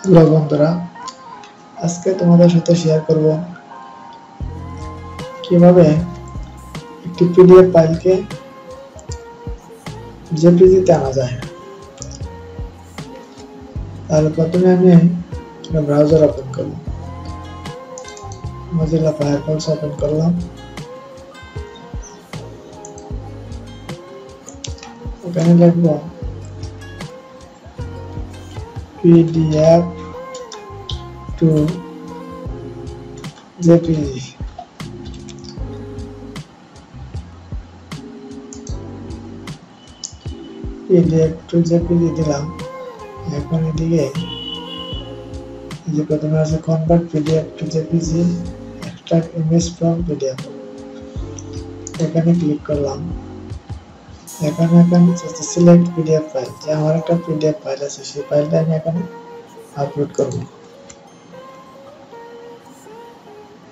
Hello বন্ধুরা, আজকে তোমাদের সাথে শেয়ার করব কিভাবে একটি পিডিএফ ফাইলকে জেপিজিতে আনা যায়। তাহলে প্রথমে আমি ব্রাউজার ওপেন করব, মজিলা ফায়ারফক্স ওপেন করলাম। এখানে লিখব PDF two JPG. PDF two JPG দিলাম। এখন এদিকে যে প্রথমে আছে convert PDF two JPG, extract image from PDF. এখানে ক্লিক করলাম। এখানে সিলেক্ট পিডিএফ ফাইল, যে আমার একটা পিডিএফ ফাইল আছে, সেই ফাইলটা আমি এখানে আপলোড করব।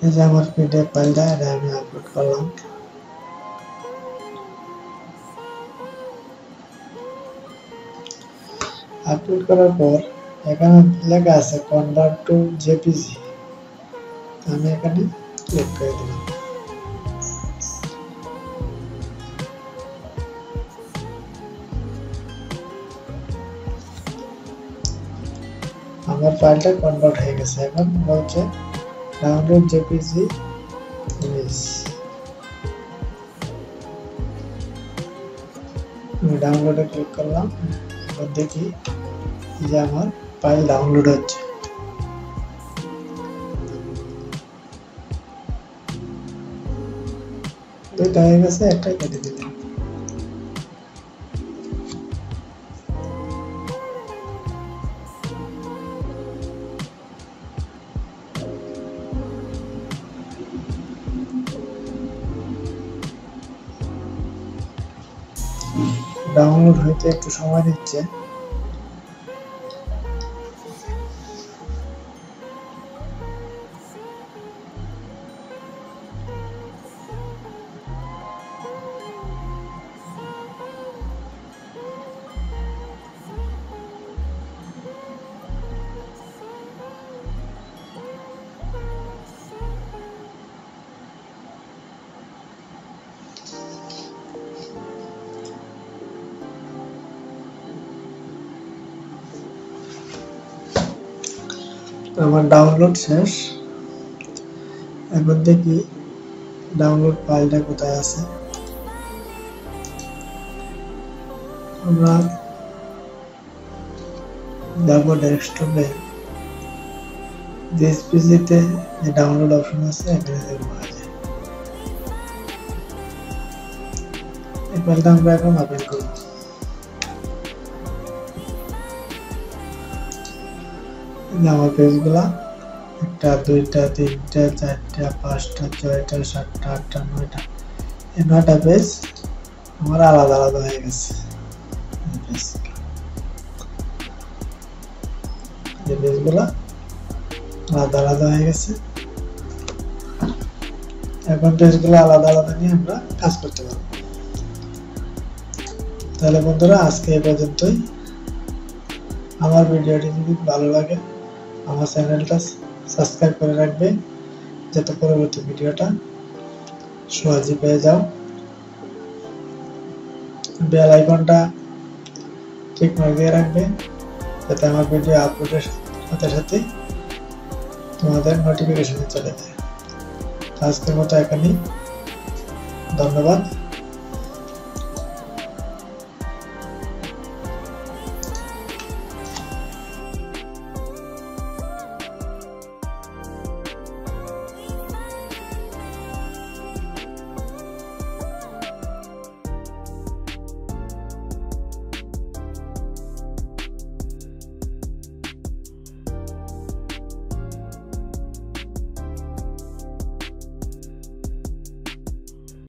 এই যে আমার পিডিএফ ফাইলটা, এটা আমি আপলোড করলাম। আপলোড করার পর এখানে লেখা আছে কনভার্ট টু জেপিজি, আমি এখানে ক্লিক করে দিলাম। আমার ফাইলটা কনভার্ট হয়ে গেছে। এখন বলছে ডাউনলোড জেপিজি ইমেজ। আমি ডাউনলোডে ক্লিক করলাম। এবার দেখি যে আমার ফাইল ডাউনলোড হচ্ছে। দুইটা হয়ে গেছে, একটা কেটে দিলাম। ডাউনলোড হইতে একটু সময় নিচ্ছে। আমার ডাউনলোড শেষ। এখন দেখি ডাউনলোড ফাইলটা কোথায় আছে। আমরা যাব ডেস্কটপে, জেপিজিতে যে ডাউনলোড অপশন আছে এখানে দেখব। এই ফাইলটা আমরা এখন ওপেন করব। আমার পেজগুলা 1টা 2টা 3টা 4টা 5টা 6টা 7টা 8টা 9টা, এই 9টা পেজ আমার আলাদা আলাদা হয়ে গেছে। এই পেজগুলা আলাদা আলাদা হয়ে গেছে। এখন পেজগুলো আলাদা আলাদা নিয়ে আমরা কাজ করতে পারবো। তাহলে বন্ধুরা, আজকে এই পর্যন্তই। আমার ভিডিওটি যদি ভালো লাগে আমার চ্যানেলটা সাবস্ক্রাইব করে রাখবে, যাতে পরবর্তী ভিডিওটা সহজে পেয়ে যাও। বেল আইকনটা ঠিক করে দিয়ে রাখবে, যাতে আমার ভিডিও আপলোডের সাথে সাথে তোমাদের নোটিফিকেশনে চলে যায়। আজকের মতো এখানেই, ধন্যবাদ।